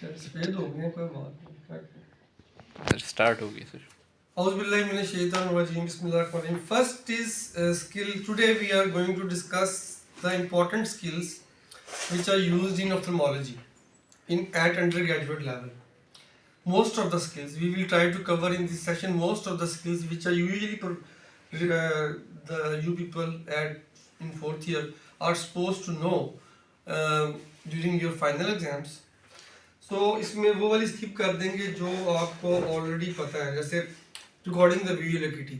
सफेद हो गए कोई बात नहीं। सर स्टार्ट हो गई sir. Auzubillahiminash-shaytanir-rajim. Bismillahir-rahmanir-rahim. First is skill. Today we are going to discuss the important skills which are used in ophthalmology at undergraduate level. Most of the skills we will try to cover in this session. Most of the skills which are usually the you people at in fourth year are supposed to know during your final exams. सो इसमें वो वाली skip कर देंगे जो आपको already पता है, जैसे रिकॉर्डिंग द विजुअल एक्टिविटी,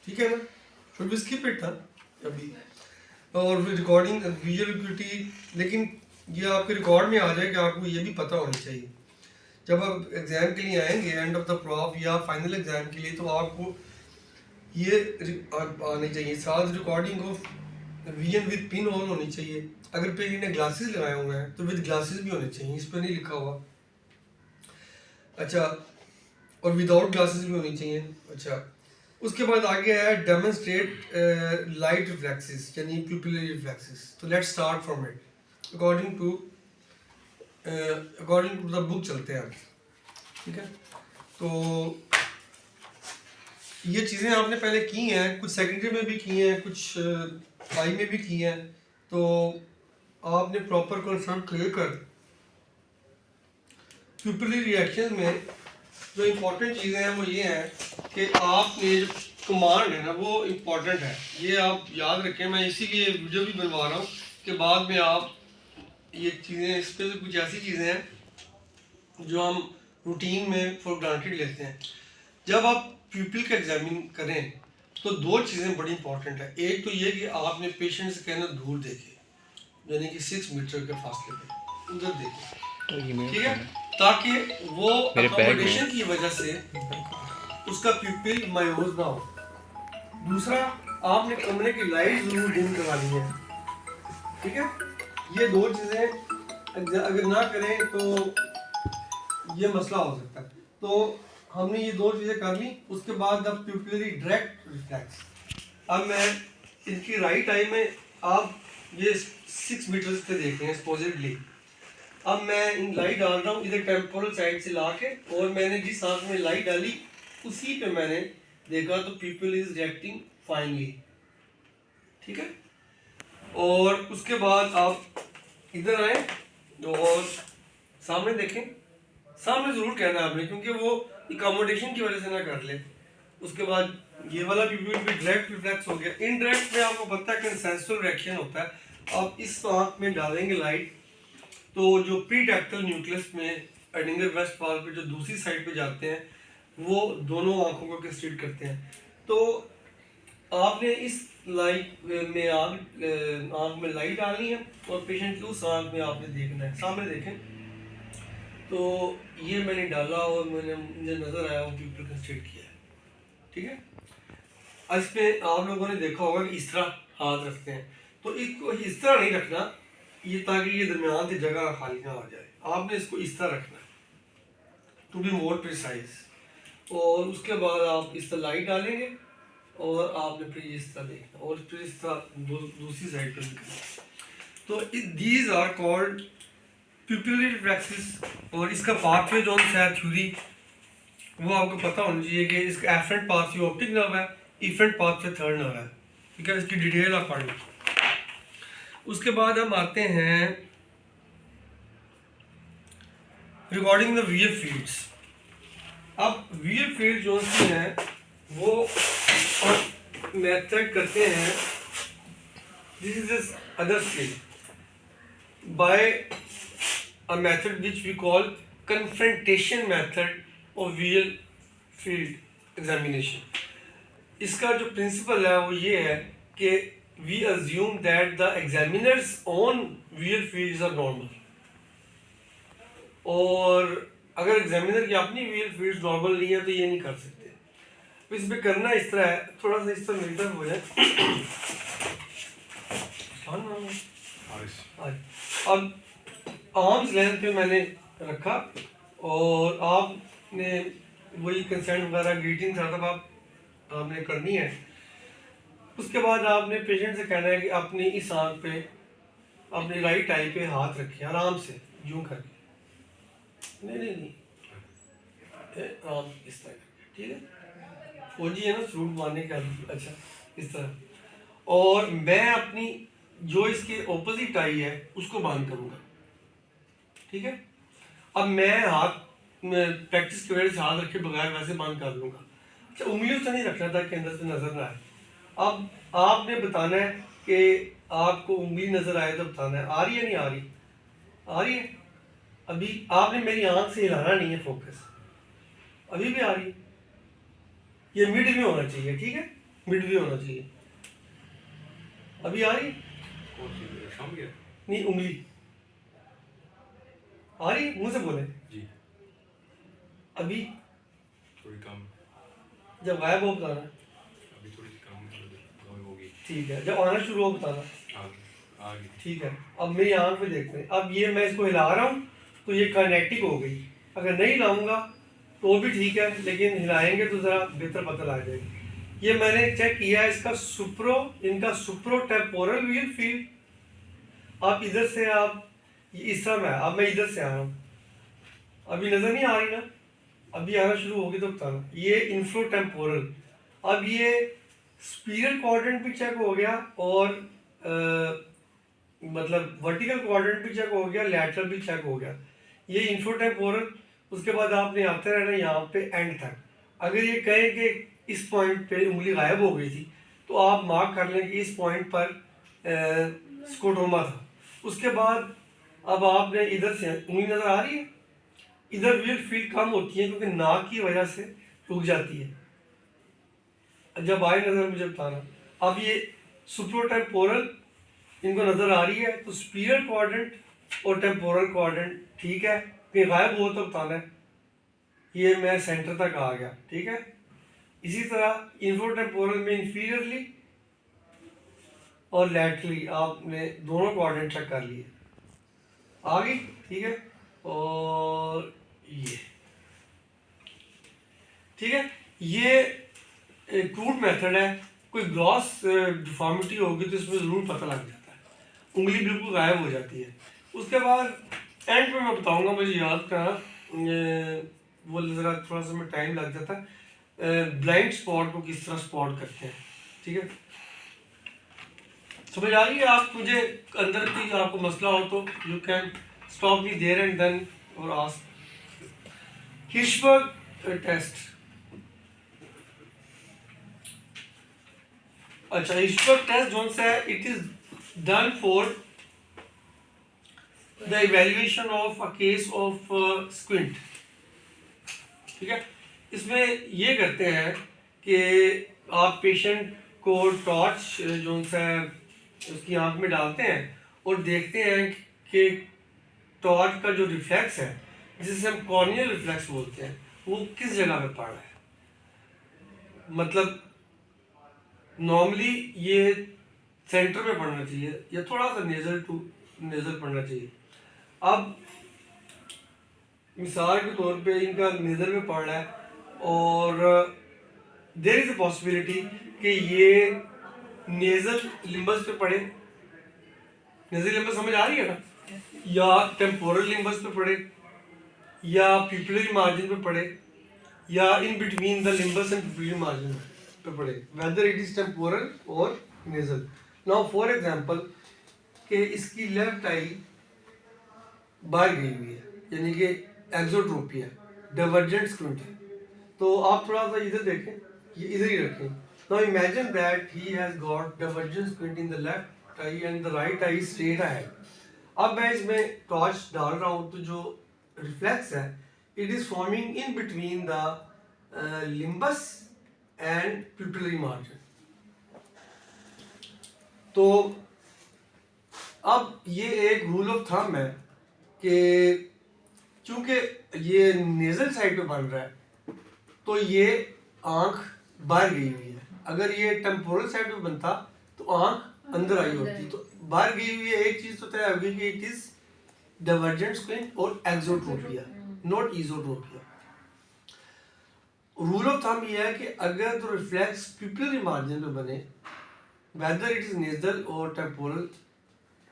ठीक है ना, शुड बी स्किप इट था अभी, और रिकॉर्डिंग विजुअल एक्टिविटी, लेकिन ये आपके रिकॉर्ड में आ जाए कि आपको ये भी पता होनी चाहिए जब आप एग्ज़ाम के लिए आएंगे एंड ऑफ द प्रॉफ या फाइनल एग्ज़ाम के लिए, तो आपको ये आनी चाहिए साथ recording of vision with pin on होनी चाहिए। अगर पेशेंट ने ग्लासेस लगाए हुए हैं तो विद ग्लासेस भी होने चाहिए, इस पर नहीं लिखा हुआ। अच्छा, और विदाउट ग्लासेस भी होनी चाहिए। अच्छा, उसके बाद आगे है डेमोन्स्ट्रेट लाइट रिफ्लेक्सेस यानी प्यूपिलरी रिफ्लेक्सेस। तो let's start from it according to the book चलते हैं, ठीक है। तो ये चीज़ें आपने पहले की हैं, कुछ सेकेंडरी में भी की हैं, कुछ आई में भी की हैं, तो आपने प्रॉपर कॉन्सेप्ट क्लियर कर प्यूपिलरी रिएक्शन में जो इम्पोर्टेंट चीज़ें हैं वो ये हैं कि आपने जो कमांड है ना वो इम्पोर्टेंट है, ये आप याद रखें। मैं इसीलिए वीडियो भी बनवा रहा हूँ कि बाद में आप ये चीज़ें, इस पर कुछ ऐसी चीज़ें हैं जो हम रूटीन में फॉर ग्रांटेड लेते हैं। जब आप प्यूपिल का एग्जामिन करें तो दो चीज़ें बड़ी इंपॉर्टेंट है। एक तो ये कि आपने पेशेंट से कहना दूर देखे, यानी कि 6 मीटर के फासले पे उधर देखे, ठीक है, ताकि वो अकोमोडेशन की वजह से उसका प्यूपिल मायूस ना हो। दूसरा, आपने कमरे की लाइट जरूर डिम करवानी है, ठीक है। ये दो चीज़ें अगर ना करें तो ये मसला हो सकता है। तो हमने ये दो चीज़ें कर ली। उसके बाद द प्यूपिलरी डायरेक्ट रिफ्लेक्स। अब मैं इनकी राइट आई में आप ये 6 मीटर्स पे देख रहे हैं सपोजिटली। अब मैं इन लाइट डाल रहा हूँ इधर टेम्पोरल साइड से ला के, और मैंने जिस आँख में लाइट डाली उसी पे मैंने देखा तो प्यूपिल इज रिएक्टिंग फाइनली, ठीक है। और उसके बाद आप इधर आए और सामने देखें, सामने ज़रूर कहना है आपने, क्योंकि वो अकोमोडेशन की वजह से ना कर ले। उसके बाद ये वाला प्यूपिल भी डायरेक्ट रिफ्लेक्स हो गया। इनडायरेक्ट में आपको पता है कि सेंसुअल रिएक्शन होता है। आप इस आँख में डालेंगे लाइट तो जो प्रीटेक्टल न्यूक्लियस में एडिंगर वेस्ट वाल पे जो दूसरी साइड पे जाते हैं वो दोनों आंखों को कंस्ट्रिक्ट करते हैं। तो आपने इस लाइट में आँख में लाइट डालनी है और पेशेंट की उस आँख में आपने देखना है। सामने देखें तो ये मैंने डाला और मुझे नज़र आया वो प्यूपिल कंस्ट्रिक्ट किया है, ठीक है। इसमें आप लोगों ने देखा होगा कि इस तरह हाथ रखते हैं, तो इसको इस तरह नहीं रखना ये, ताकि ये दरमियान की जगह खाली ना आ जाए। आपने इसको इस तरह रखना है टू बी मोर प्रिसाइज। और उसके बाद आप इस तरह लाइट डालेंगे और आपने फिर इस तरह देखना और फिर इस तरह दूसरी साइड पर भी करना। तो these are called pupillary reflexes. और इसका पाथवे जो है थ्योरी वो आपको पता होना चाहिए कि इसका एफरेंट पाथवे ऑप्टिक नर्व है, इफरेंट पाथवे थर्ड नर्व है, ठीक है। इसकी डिटेल आप पढ़ लो। उसके बाद हम आते हैं रिगार्डिंग द विजुअल फील्ड्स। अब विजुअल फील्ड जो सी हैं वो मेथड करते हैं, this is other skill by a method which we call confrontation method of visual field examination. इसका जो प्रिंसिपल है वो ये है कि we assume that the examiner's own visual fields are normal, और अगर एग्जामिनर की अपनी विजुअल फील्ड्स नॉर्मल नहीं है तो ये नहीं कर सकते। तो इसमें करना इस तरह है, थोड़ा सा इस तरह मिलता हो जाए। अब आर्म्स लेंथ पे मैंने रखा और आपने वही कंसेंट वगैरह ग्रीटिंग सब आपने करनी है। उसके बाद आपने पेशेंट से कहना है कि अपनी इस आँख पे अपनी राइट आई पे हाथ रखें आराम से यूं करके, नहीं आप इस तरह ठीक है, फौजी है ना फ्रूट मारने का। अच्छा इस तरह, और मैं अपनी जो इसके ऑपोजिट आई है उसको बांध करूँगा, ठीक है। अब मैं हाथ प्रैक्टिस की वजह से हाथ रखे बगैर वैसे बांध कर लूँगा। अच्छा उंगलियों से नहीं रखना था कि अंदर से नज़र ना आए। अब आपने बताना है कि आपको उंगली नज़र आए तो बताना है आ रही है नहीं आ रही, आ रही है। अभी आपने मेरी आंख से हिलाना नहीं है फोकस, अभी भी आ रही है। ये मिड में होना चाहिए, ठीक है, मिड में होना चाहिए। अभी आ रही है? नहीं उंगली आ रही है, मुंह से बोले जी। अभी थोड़ी कम, जब गायब हो बताना, अभी थोड़ी कम होगी, ठीक है। जब आना शुरू हो बताना, आगे ठीक है। अब मेरी आंख में देखते हैं, अब ये मैं इसको हिला रहा हूँ तो ये काइनेटिक हो गई। अगर नहीं हिलाऊंगा तो भी ठीक है, लेकिन हिलाएंगे तो ज़रा बेहतर पता लग जाएगी। ये मैंने चेक किया है इसका इनका सुप्रो टेम्पोरल व्हील फील्ड। आप इधर से आप इस तरह में, अब मैं इधर से आ रहा हूँ, अभी नज़र नहीं आ रही ना, अभी आना शुरू होगी तो बताना। ये इन्फ्लो टेम्पोरल, अब ये स्पीरियल क्वाड्रेंट भी चेक हो गया और मतलब वर्टिकल क्वाड्रेंट भी चेक हो गया, लैटरल भी चेक हो गया। ये इन्फ्लो टेम्पोरल। उसके बाद आपने आते रहना यहाँ पे एंड तक। अगर ये कहें कि इस पॉइंट पे उंगली गायब हो गई थी तो आप मार्क कर लें कि इस पॉइंट पर स्कोटोमा था। उसके बाद अब आपने इधर से उंगली नज़र आ रही है, इधर व्हील फील्ड कम होती है क्योंकि नाक की वजह से रुक जाती है। जब आए नज़र मुझे बताना। अब ये सुप्रोटेम्पोरल इनको नज़र आ रही है तो स्पीरियल क्वाड्रेंट और टेम्पोरल क्वाड्रेंट ठीक है, कहीं गायब हो तो बताना है। ये मैं सेंटर तक आ गया, ठीक है। इसी तरह इन्फोटेम्पोरल में इंफीरियरली और लैटरली आपने दोनों क्वाड्रेंट चेक कर लिए, आ गई, ठीक है। और ये ठीक है, ये क्रूड मेथड है। कोई ग्रॉस डिफॉर्मिटी होगी तो इसमें ज़रूर पता लग जाता है, उंगली बिल्कुल गायब हो जाती है। उसके बाद एंड में मैं बताऊंगा, मुझे याद करना वो ज़रा थोड़ा सा में टाइम लग जाता है, ब्लाइंड स्पॉट को किस तरह स्पॉट करते हैं, ठीक है। समझ आ रही है आप? मुझे अंदर की आपको मसला हो तो you can stop me there and then और आस्क। हिर्शबर्ग टेस्ट, अच्छा हिर्शबर्ग टेस्ट जो सा है, it is done for the evaluation of a case of squint, ठीक है। इसमें ये करते हैं कि आप पेशेंट को टॉर्च जो सा उसकी आंख में डालते हैं और देखते हैं कि टॉर्च का जो रिफ्लेक्स है, जिसे हम कॉर्नियल रिफ्लेक्स बोलते हैं, वो किस जगह पे पड़ रहा है। मतलब नॉर्मली ये सेंटर में पड़ना चाहिए या थोड़ा सा नेजल टू नेजल पड़ना चाहिए। अब मिसाल के तौर पे इनका नेजल में पड़ रहा है और देयर इज अ पॉसिबिलिटी कि ये नेजल लिम्बस पे पड़े। नेजल लिम्बस समझ आ रही है ना, या टेम्पोरल लिम्बस पे पड़े या पिपलरी मार्जिन पे पड़े या in between the limbus and pupillary margin पे पड़े, whether it is temporal or nasal. Now for example कि इसकी लेफ्ट आई बाहर गई हुई है, यानी कि एक्सोट्रोपिया, डाइवर्जेंट स्क्विंट है। तो आप थोड़ा सा इधर देखें, ये इधर ही रखें। Now imagine that he has got divergent squint in the left I and the right I straight ahead. अब मैं इसमें टॉर्च डाल रहा हूँ तो जो रिफ्लेक्स है, it is forming in between the limbus and pupillary margin. तो अब ये एक रूल ऑफ थंब है कि चूंकि ये नेजल साइड पे बन रहा है तो ये आंख बाहर गई हुई है। अगर ये टेम्पोरल साइड पे बनता तो आंख अंदर आई होती। तो बाहर गई हुई है, एक चीज तो तय होगी कि इट इज डाइवर्जेंट स्क्विंट और exotropia, not इजोट्रोपिया। Rule of thumb ये है कि अगर तो रिफ्लेक्स पिपलरी मार्जिन पे बने, वेदर इट इज नेजल और temporal,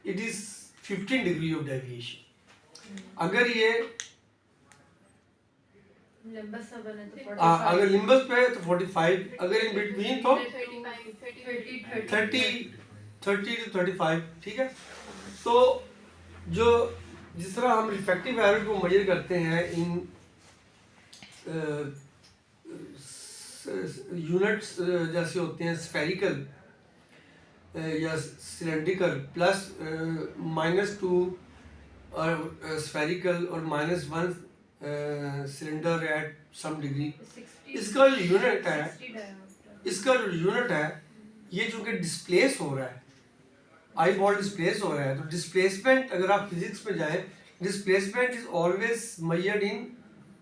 it is 15 degree of deviation. अगर ये लिम्बस सब बने तो अगर लिम्बस पे तो 45, अगर इन बिटवीन तो 30 to 35, ठीक है। तो जो जिस तरह हम रिफ्रैक्टिव एरर को मेजर करते हैं इन यूनिट्स जैसे होते हैं स्फेरिकल या सिलेंड्रिकल, प्लस -2 और स्फेरिकल और -1 सिलेंडर एट सम डिग्री, इसका जो यूनिट है ये चूँकि डिस्प्लेस हो रहा है, आई बॉल डिस्प्लेस हो रहा है, तो डिस्प्लेसमेंट अगर आप फिजिक्स में जाएं, displacement is always measured in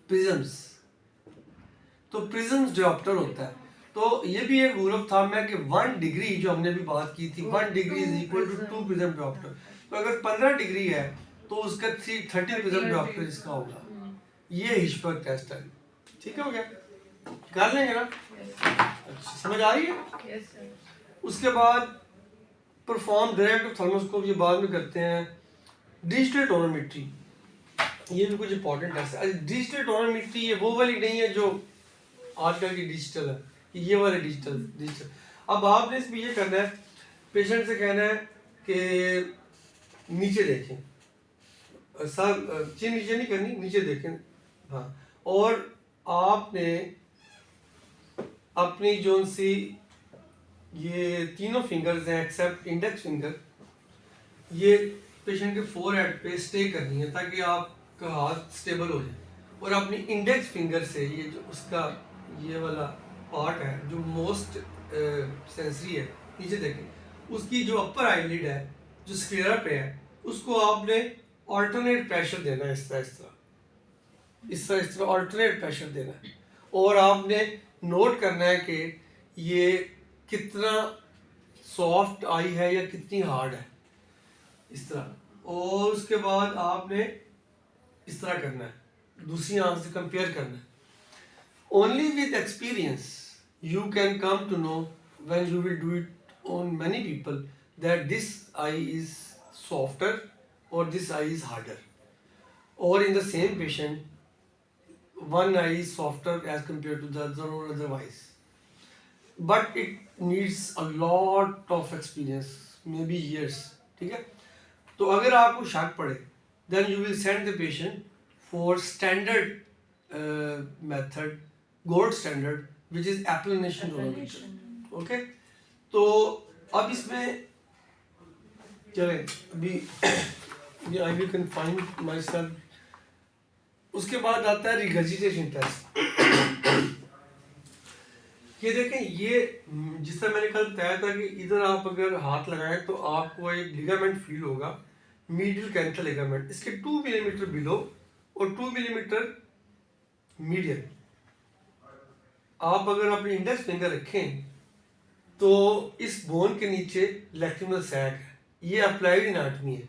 prisms. तो प्रिज्म्स डायोप्टर होता है। तो ये भी एक रूल ऑफ थंब है कि 1 डिग्री जो हमने भी बात की थी, 1 degree is equal to 2 prism dioptre. तो अगर 15 डिग्री है तो उसका 30 प्रिज्म डायोप्टर इसका होगा। ये हिचबर्ग टेस्ट है, ठीक है, हो गया, कर लेंगे ना? अच्छा, समझ आ रही है? उसके बाद परफॉर्म डायरेक्ट थर्मोस्कोप, ये बाद में करते हैं। डिजिटल टोनोमेट्री, ये भी कुछ इंपॉर्टेंट है। डिजिटल टोनोमेट्री ये वो वाली नहीं है जो आजकल की डिजिटल है, ये वाले डिजिटल। अब आपने इसमें ये करना है, पेशेंट से कहना है कि नीचे देखें, सर चिन नीचे नहीं करनी, नीचे देखें, हाँ। और आपने अपनी जो सी ये तीनों फिंगर्स हैं एक्सेप्ट इंडेक्स फिंगर, ये पेशेंट के फोरहेड पे स्टे करनी है ताकि आपका हाथ स्टेबल हो जाए। और अपनी इंडेक्स फिंगर से ये जो उसका ये वाला पार्ट है जो मोस्ट सेंसरी है, नीचे देखें, उसकी जो अपर आईलिड है जो स्क्लेरा पे है, उसको आपने ऑल्टरनेट प्रेशर देना है, इस तरह ऑल्टरनेट प्रेशर देना है। और आपने नोट करना है कि ये कितना सॉफ्ट आई है या कितनी हार्ड है, इस तरह। और उसके बाद आपने इस तरह करना है, दूसरी आंख से कंपेयर करना है। Only with experience you can come to know when you will do it on many people that this eye is softer or this eye is harder, और in the same patient one eye is softer as compared to the other or otherwise, but it needs a lot of experience, maybe years, ठीक है। तो अगर आपको शक पड़े then you will send the patient for standard method, gold standard, which is applanation tonometer, okay। तो अब इसमें चलें, अभी I will confine myself। उसके बाद आता है रिगर्जिटेशन टेस्ट। ये देखें, ये जिस तरह मैंने कल बताया था कि इधर आप अगर हाथ लगाएं तो आपको एक लिगामेंट फील होगा, मीडियल कैंथल लिगामेंट, इसके 2 मिलीमीटर बिलो और 2 मिलीमीटर मीडियल। आप अगर अपनी इंडेक्स फिंगर रखें तो इस बोन के नीचे लैक्रिमल सैक है, ये अप्लाइड एनाटॉमी है,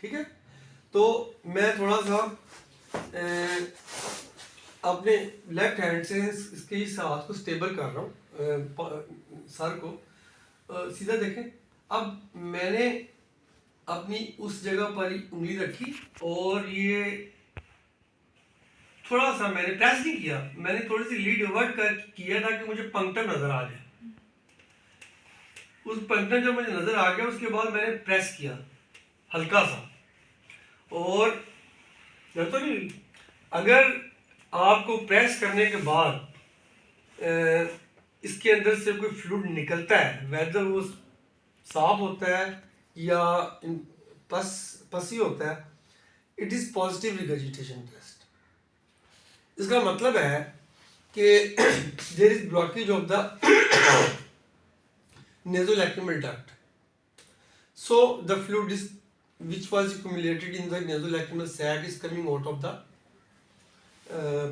ठीक है। तो मैं थोड़ा सा अपने लेफ्ट हैंड से इसके इस हाथ को स्टेबल कर रहा हूँ, सर को सीधा देखें। अब मैंने अपनी उस जगह पर ही उंगली रखी और ये थोड़ा सा मैंने प्रेस नहीं किया, मैंने थोड़ी सी लीड वर्ड कर किया ताकि मुझे पंक्चर नजर आ जाए। उस पंक्चर जब मुझे नजर आ गया उसके बाद मैंने प्रेस किया हल्का सा, और तो नहीं, अगर आपको प्रेस करने के बाद इसके अंदर से कोई फ्लूइड निकलता है, वेदर वो साफ होता है या पसी होता है, it is positive regurgitation test. इसका मतलब है कि there is blockage of the nasolacrimal duct, so the fluid is which was accumulated in the nasolacrimal sac is coming out of the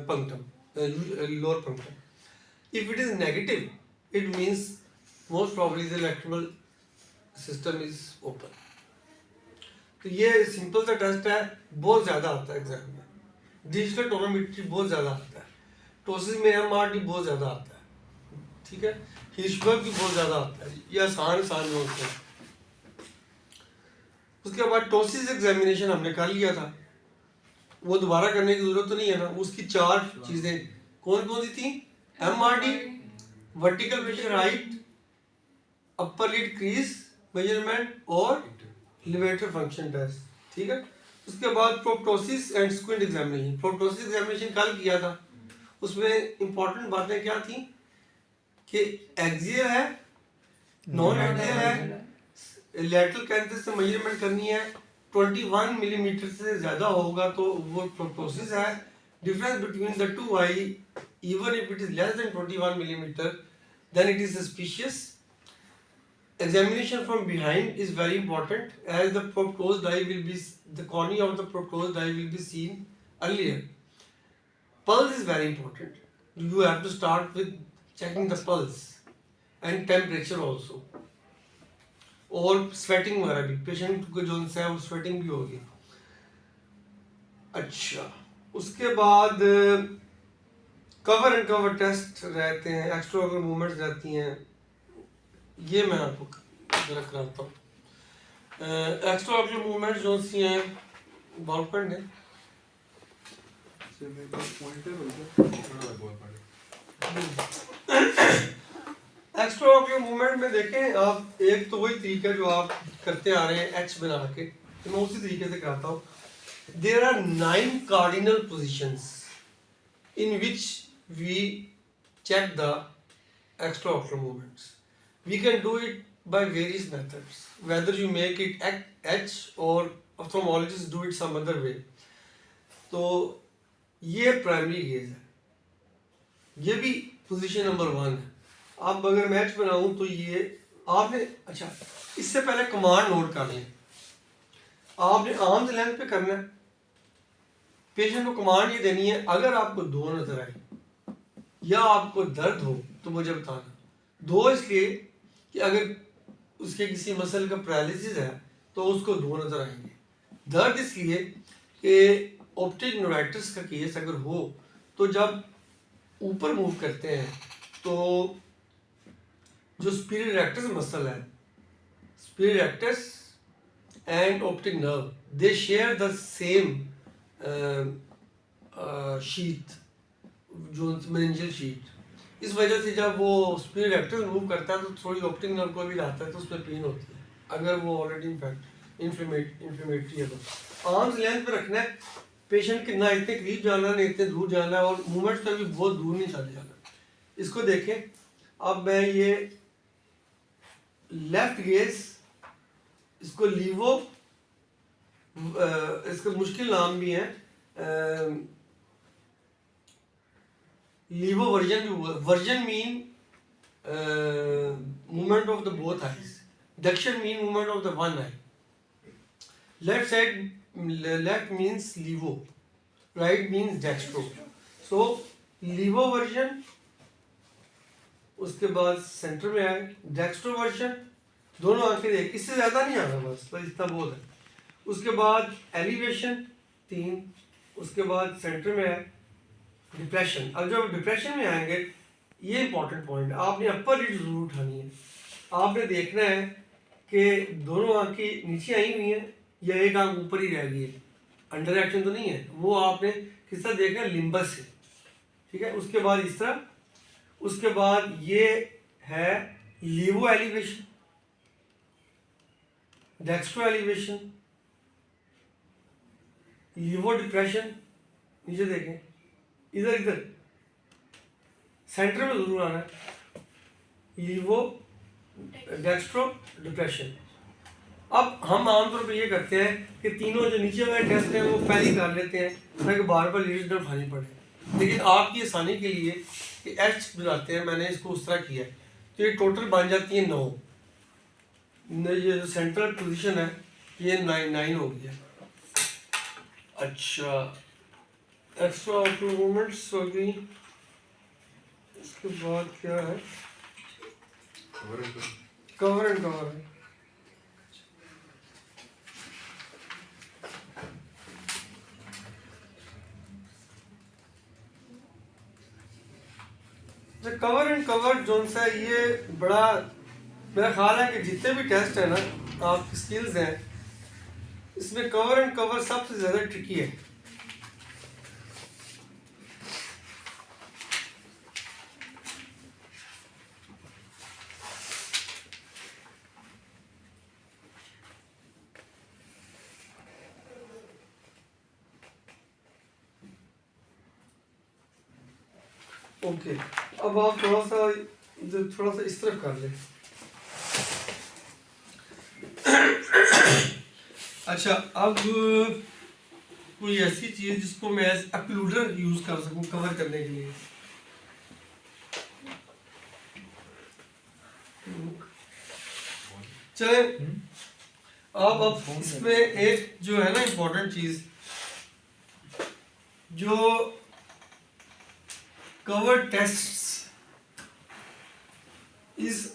punctum, lower punctum. If it is negative, it means most probably the lacrimal system is open. तो ये simple सा test है, बहुत ज़्यादा आता है exam में। Digital tonometry बहुत ज़्यादा आता है, टोसिस में MRT बहुत ज़्यादा आता है, ठीक है, हिचबर्ग भी बहुत ज़्यादा आता है, ये आसान होते हैं। उसके बाद टोसिस एग्जामिनेशन हमने कर लिया था, वो दोबारा करने की जरूरत तो नहीं है ना। उसकी 4 चीजें कौन कौन सी थी? MRD, वर्टिकल प्रेशर हाइट, अपर लिड क्रीज मेजरमेंट और लिवेटर फंक्शन टेस्ट, ठीक है। उसके बाद proptosis and squint examination. Proptosis examination कल किया था, उसमें इंपॉर्टेंट बातें क्या थी कि एक्सियल है, नॉन एक्सियल है, लैटरल कैंसर से मेजरमेंट करनी है, 21 मिलीमीटर से ज़्यादा होगा तो वो प्रोप्टोसिस है। Difference between the two I even if it is less than 21 millimeter then it is suspicious. Examination from behind is very important as the proposed dye will be, the cornea of the proposed dye will be seen earlier. Pulse is very important. You have to start with checking the pulse and temperature also. और sweating वगैरह भी, patient को जो है वो sweating भी होगी। अच्छा, उसके बाद कवर एंड कवर टेस्ट रहते हैं, एक्स्ट्रा ऑक्यूलर मूवमेंट्स रहती हैं, ये मैं आपको जरा कराता हूँ। एक्स्ट्रा ऑक्यूलर मूवमेंट्स जो सी हैं बॉल पेन है, एक्स्ट्रा ऑक्यूलर मूवमेंट में देखें आप, एक तो वही तरीका जो आप करते आ रहे हैं एच बना के, तो मैं उसी तरीके से कराता हूँ। There are 9 cardinal positions in which we check the extra ocular movements. We can do it by various methods, whether you make it H or ophthalmologists do it some other way. तो ये primary gauge है, ये भी position number 1 है। अब अगर match बनाऊं तो ये आपने, अच्छा इससे पहले कमांड नोट कर लें, आपने आर्म्स लेंथ पे करना है। पेशेंट को कमांड ये देनी है, अगर आपको दो नजर आए या आपको दर्द हो तो मुझे बताना। दो इसलिए कि अगर उसके किसी मसल का पैरालिसिस है तो उसको दो नजर आएंगे। दर्द इसलिए कि ऑप्टिक न्यूराइटिस का केस अगर हो तो जब ऊपर मूव करते हैं तो जो स्पीरियड रेक्टस मसल है, superior rectus and optic nerve they share the same sheet, जो मेनिंजियल शीट। इस वजह से जब वो स्पीरियड रेक्टस मूव करता है तो थोड़ी ऑप्टिक नर्व को भी लाता है, तो उसमें पेन होती है अगर वो ऑलरेडी इन्फ्लेमेटरी है। तो आर्म्स लेंथ पे रखना है, पेशेंट के ना इतने करीब जाना है ना इतने दूर जाना है, और मूवमेंट्स पे भी बहुत दूर नहीं चले जाना। इसको देखें, अब मैं ये लेफ्ट गेज, इसको लीवो, इसका मुश्किल नाम भी है, लीवो वर्जन भी, version mean movement of the both eyes, duction mean movement of the one eye, left side left means levo, right means dextro. So levo version, उसके बाद सेंटर में आए डेक्स्ट्रो वर्जन, दोनों आंखें देख, इससे ज़्यादा नहीं आना, बस इतना बहुत है। उसके बाद एलिवेशन 3, उसके बाद सेंटर में है डिप्रेशन। अब जब डिप्रेशन में आएंगे, ये इंपॉर्टेंट पॉइंट, आपने अपर लिड जरूर उठानी है। आपने देखना है कि दोनों आंखें नीचे आई हुई हैं या एक आंख ऊपर ही रह गई है, अंडर एक्शन तो नहीं है, वो आपने किस तरह देखना है, लिम्बस से, ठीक है। उसके बाद इस तरह, उसके बाद ये है लीवो एलिवेशन, डेक्स्ट्रो एलिवेशन, लीवो डिप्रेशन, नीचे देखें, इधर इधर सेंटर में जरूर आना है, लीवो डेक्स्ट्रो डिप्रेशन। अब हम आमतौर पर ये करते हैं कि तीनों जो नीचे वाले टेस्ट हैं वो पहले कर लेते हैं ताकि बार बार लीड न उठानी पड़े, लेकिन आपकी आसानी के लिए कि एच बनाते हैं, मैंने इसको उस तरह किया है, तो ये टोटल बन जाती है 9। ये जो सेंट्रल पोजीशन है ये 9 हो गया। अच्छा, एक्स्ट्रा ऑक्यूलर मूवमेंट्स हो गई। इसके बाद क्या है, कवर एंड कवर है। कवर एंड कवर जो सा ये बड़ा, मेरा ख्याल है कि जितने भी टेस्ट है ना आपकी स्किल्स हैं, इसमें कवर एंड कवर सबसे ज़्यादा ट्रिकी है। ओके, अब आप थोड़ा सा इस तरफ कर लें। अच्छा, अब कोई ऐसी चीज़ जिसको मैं एज अक्लूडर यूज़ कर सकूं कवर करने के लिए। चले, अब इसमें एक जो है ना इम्पोर्टेंट चीज़, जो cover tests is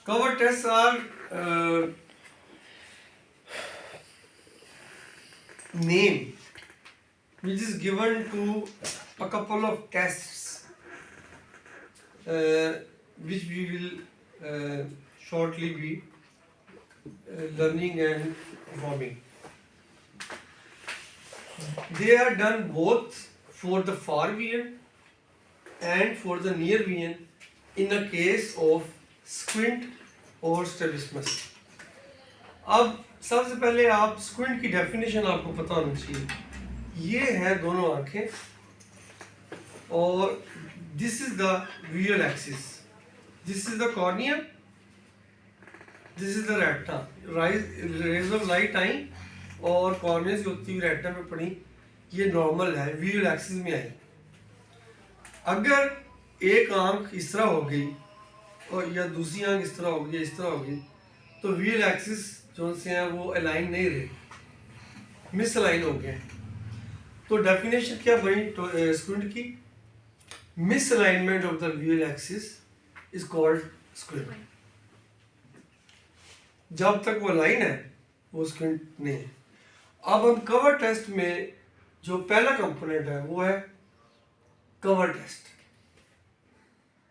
cover tests are name which is given to a couple of tests which we will shortly be learning and performing. They are done both for the far vision and for the near vision in the case of squint और strabismus. अब सबसे पहले आप squint की definition आपको पता होनी चाहिए। ये है दोनों आंखें और this is the visual axis, this is the cornea, this is the retina, rays of light eye और कॉर्निया से होती हुई रेटिना पे पड़ी, ये नॉर्मल है, विजुअल एक्सिस में आई। अगर एक आंख इस तरह हो गई और या दूसरी आंख इस तरह होगी, इस तरह होगी, तो विजुअल एक्सिस जो से हैं वो अलाइन नहीं रहे, मिस अलाइन हो गए। तो डेफिनेशन क्या बनी तो स्क्विंट की? Miss alignment of the visual axis is called squint. जब तक वो लाइन है वो स्क्विंट नहीं है। अब हम कवर टेस्ट में जो पहला कंपोनेंट है वो है कवर टेस्ट।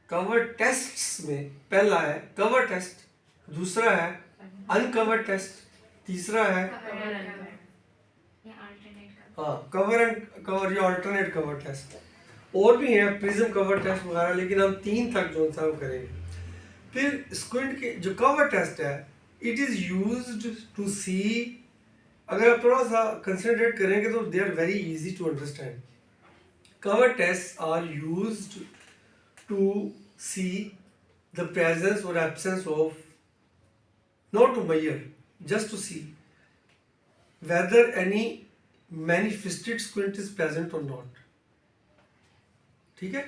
कवर टेस्ट्स में पहला है कवर टेस्ट, दूसरा है अनकवर टेस्ट, तीसरा है हाँ कवर एंड कवर या अल्टरनेट कवर टेस्ट। और भी हैं प्रिज्म कवर टेस्ट वगैरह, लेकिन हम 3 तक जो सा वो करेंगे। फिर स्क्विंट के जो कवर टेस्ट है, it is used to see, अगर आप थोड़ा सा कंसंट्रेट करेंगे तो they are very easy to understand. Cover test are used to see the presence or absence of, not to measure, just to see whether any manifested squint is present or not. ठीक है?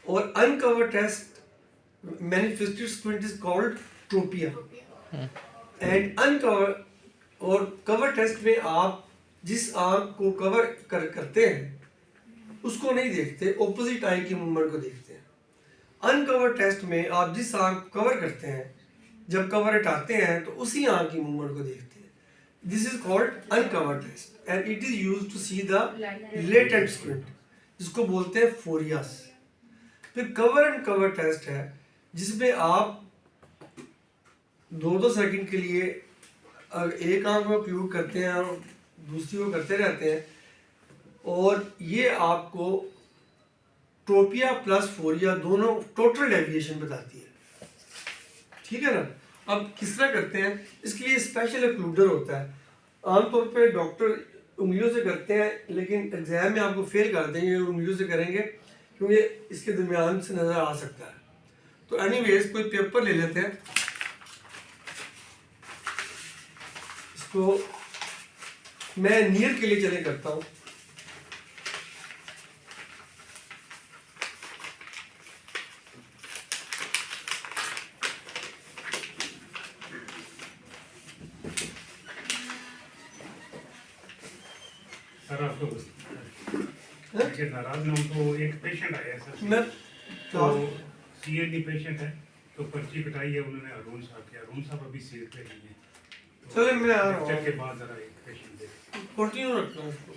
और uncovered test manifested squint is called tropia and uncovered और cover test में आप जिस आंख को cover करते हैं उसको नहीं देखते, ऑपोजिट आई की मूवमेंट को देखते हैं। अनकवर टेस्ट में आप जिस आंख को कवर करते हैं, जब कवर हटाते हैं तो उसी आंख की मूवमेंट को देखते हैं। This is called uncover test and it is used to see the latent squint, जिसको बोलते हैं फोरियास। फिर कवर एंड कवर टेस्ट है जिसमें आप 2-2 सेकंड के लिए एक आंख में क्यूब करते हैं और दूसरी को करते रहते हैं, और ये आपको ट्रोपिया प्लस फोरिया दोनों टोटल डेविएशन बताती है। ठीक है ना? अब किस तरह करते हैं, इसके लिए स्पेशल एक्लूडर होता है। आमतौर पे डॉक्टर उंगलियों से करते हैं, लेकिन एग्जाम में आपको फेल कर देंगे उंगलियों से करेंगे, क्योंकि इसके दरमियान से नज़र आ सकता है। तो एनीवेज कोई पेपर ले लेते हैं, इसको मैं नियर के लिए चले करता हूँ। सर आपको नाराज ना हो तो एक पेशेंट आया है सर, मैं तो सीएडी पेशेंट है, तो पर्ची कटाई है उन्होंने अरुण साहब की। अरुण साहब अभी सीट पे नहीं है, तो चले मैं आ रहा लेक्चर के हूँ, बाद जरा एक पेशेंट देख। कंटिन्यू रखना है इसको।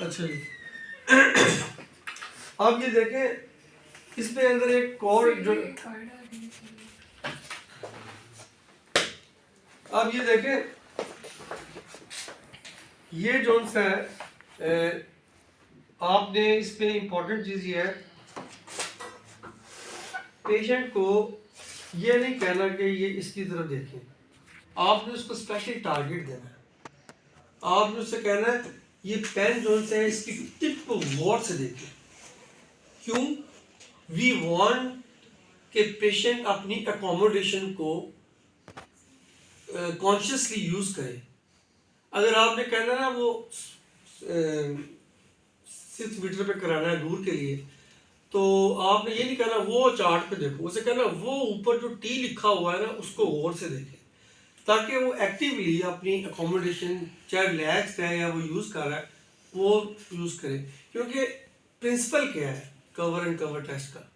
अच्छा जी, आप ये देखें इसमें अंदर एक कॉर्ड जो, आप ये देखें ये जोन सा है, आपने इस पे इम्पोर्टेंट चीज़ ये है, पेशेंट को ये नहीं कहना कि ये इसकी तरफ देखें, आपने उसको स्पेशल टारगेट देना है। आपने उससे कहना है ये पेन जो है इसकी टिप को गौर से देखें। क्यों? वी वांट कि पेशेंट अपनी अकोमोडेशन को कॉन्शियसली यूज करे। अगर आपने कहना ना वो 6 मीटर पे कराना है दूर के लिए, तो आपने ये नहीं कहना वो चार्ट पे देखो, उसे कहना वो ऊपर जो टी लिखा हुआ है ना उसको गौर से देखें, ताकि वो एक्टिवली अपनी अकोमोडेशन चाहे रिलैक्स है या वो यूज़ कर रहा है वो यूज़ करे। क्योंकि प्रिंसिपल क्या है कवर एंड कवर टेस्ट का,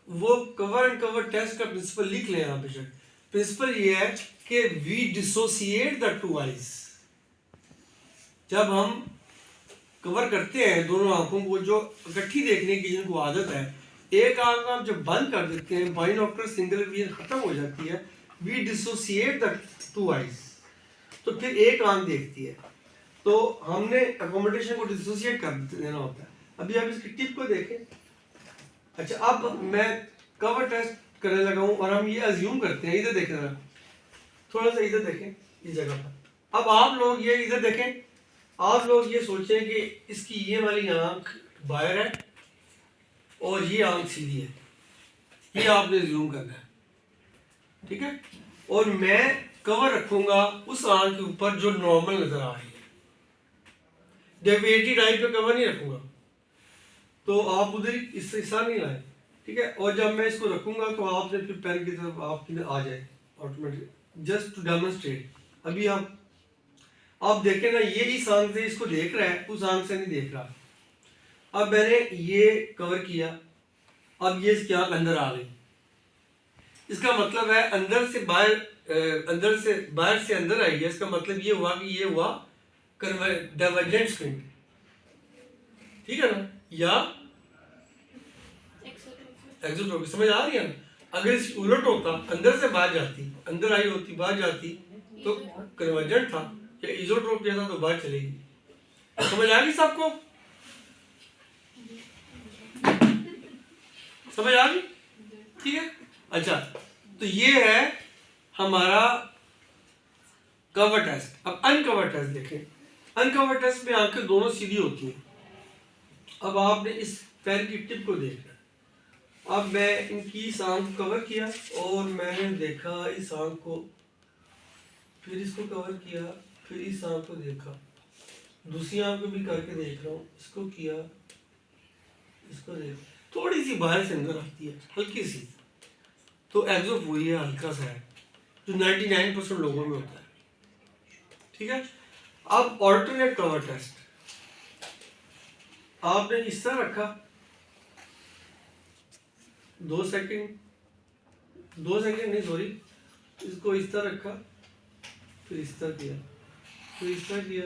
वो कवर एंड कवर टेस्ट का प्रिंसिपल लिख लें आप बेशक। प्रिंसिपल ये है कि we dissociate the two eyes. जब हम कवर करते हैं दोनों आंखों को, जो इकट्ठी देखने की जिनको आदत है, एक आंख आप जब बंद कर देते हैं बाइनोकुलर सिंगल विजन खत्म हो जाती है, we dissociate the two eyes, तो फिर एक आंख देखती है। तो हमने अकोमोडेशन को डिसोसिएट कर देना होता है। अभी आप इसकी टिप को देखें। अच्छा, अब मैं कवर टेस्ट करने लगा हूँ और हम ये अज्यूम करते हैं, इधर देखें जरा, थोड़ा सा इधर देखें इस जगह पर। अब आप लोग ये इधर देखें, आप लोग ये सोचें कि इसकी ये वाली आंख बाहर है और ये आंख सीधी है, ये आपने अज्यूम करना है, ठीक है। और मैं कवर रखूंगा उस आंख के ऊपर जो नॉर्मल नजर आ रही है, डेविएटेड आई पे कवर नहीं रखूंगा, तो आप उधर इससे हिस्सा नहीं लाए, ठीक है। और जब मैं इसको रखूंगा तो आपने फिर पेन की तरफ आपकी आ जाए ऑटोमेटिक, जस्ट टू डेमोन्स्ट्रेट। अभी आप देखें ना, ये इस आंख से इसको देख रहा है, उस आंख से नहीं देख रहा। अब मैंने ये कवर किया, अब ये इसकी आंख अंदर आ गई, इसका मतलब है अंदर से बाहर, अंदर से बाहर से अंदर आई है। इसका मतलब ये हुआ कि ये हुआ डाइवर्जेंट स्क्विंट, ठीक है ना, या एक्सोट्रोपिक, समझ आ रही है ना। अगर इस उलट होता, अंदर से बाहर जाती, अंदर आई होती बाहर जाती, तो कन्वर्जेंट था, या इजोट्रोपिक था तो बाहर चलेगी। समझ आ गई सबको? समझ आ गई, ठीक है। अच्छा, तो ये है हमारा कवर टेस्ट। अब अनकवर टेस्ट देखें। अनकवर टेस्ट में आंखें दोनों सीधी होती हैं। अब आपने इस पेन की टिप को देखना। अब मैं इनकी इस आंख को कवर किया और मैंने देखा इस आंख को, फिर इसको कवर किया, फिर इस आंख को देखा, दूसरी आंख को भी करके देख रहा हूँ, इसको किया, इसको देख, थोड़ी सी बाहर से अंदर आती है, हल्की सी, तो एक्सोफोबिया हल्का सा है जो 99% लोगों में होता है, ठीक है। अब ऑल्टरनेट कवर टेस्ट आपने इस तरह रखा, 2 सेकंड नहीं सॉरी, इसको इस तरह रखा, फिर इस तरह किया, फिर इस तरह किया,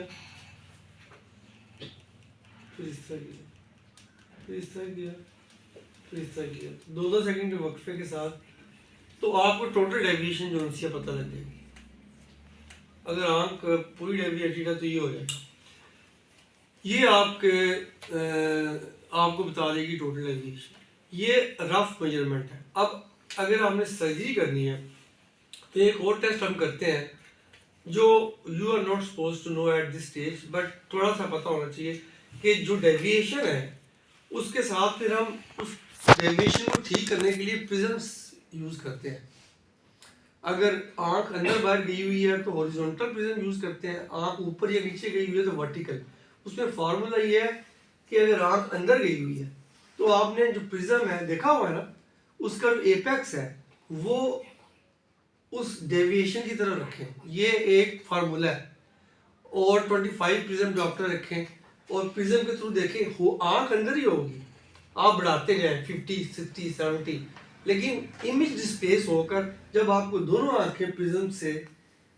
फिर इस तरह किया, फिर इस तरह किया, फिर इस तरह किया, 2 सेकंड के वक्फे के साथ, तो आपको टोटल डेविएशन जो है पता लग जाएगी। अगर आंख पूरी डेविएटेड है तो ये हो जाएगा, ये आपको बता देगी टोटल डेविएशन। ये रफ मेजरमेंट है। अब अगर हमने सर्जरी करनी है तो एक और टेस्ट हम करते हैं जो you are not suppose to know at this stage, but थोड़ा सा पता होना चाहिए कि जो डेविएशन है उसके साथ फिर हम उस डेविएशन को ठीक करने के लिए प्रिज्म्स यूज़ करते हैं। अगर आंख अंदर बाहर गई हुई है तो हॉरिजॉन्टल प्रिज्म यूज़ करते हैं, आंख ऊपर या नीचे गई हुई है तो वर्टिकल। उसमें फार्मूला ये है कि अगर आंख अंदर गई हुई है तो आपने जो प्रिज्म है देखा हुआ है ना, उसका जो एपेक्स है वो उस डेविएशन की तरफ रखें, ये एक फार्मूला है। और 25 प्रिज्म डॉक्टर रखें और प्रिज्म के थ्रू देखें, हो आंख अंदर ही होगी, आप बढ़ाते जाएं 50, 60, 70, लेकिन इमेज डिस्प्लेस होकर जब आपको दोनों आंखें प्रिज्म से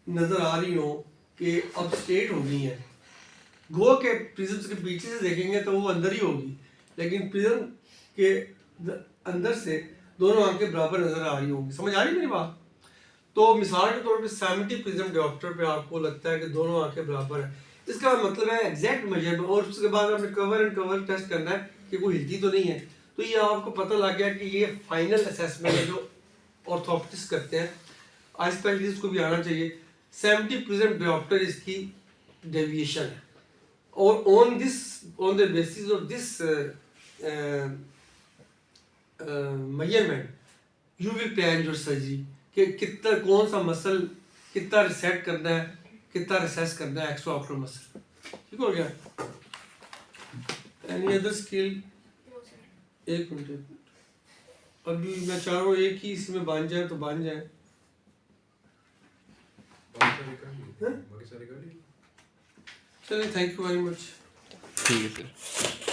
नज़र आ रही हो कि अब स्ट्रेट हो गई हैं, गो के प्रिज्म के पीछे से देखेंगे तो वो अंदर ही होगी, लेकिन प्रिज्म के अंदर से दोनों आंखें बराबर नजर आ रही होंगी। समझ आ रही मेरी बात? तो मिसाल के तौर पे 70 प्रिज्म डॉक्टर पे आपको लगता है कि दोनों आंखें बराबर है, इसका मतलब है एग्जैक्ट मेजरमेंट। और उसके बाद आपने कवर एंड कवर टेस्ट करना है कि कोई हिलती तो नहीं है, तो ये आपको पता लग गया कि ये फाइनल असेसमेंट है जो ऑर्थोपेडिस्ट करते हैं, आई स्पेशलिस्ट को भी आना चाहिए। 70 प्रिज्म डॉक्टर इसकी डेविएशन है or on the basis of this measurement you will plan your surgery कि कितना कौन सा मसल कितना रिसेट करना है, कितना रिसेस करना है एक्सट्राऑक्युलर मसल। ठीक हो गया? Any other skill? एक मिनट, अभी मैं चाह रहा हूँ एक ही इसमें बन जाए तो बन जाए। चलिए, थैंक यू वेरी मच। ठीक है सर।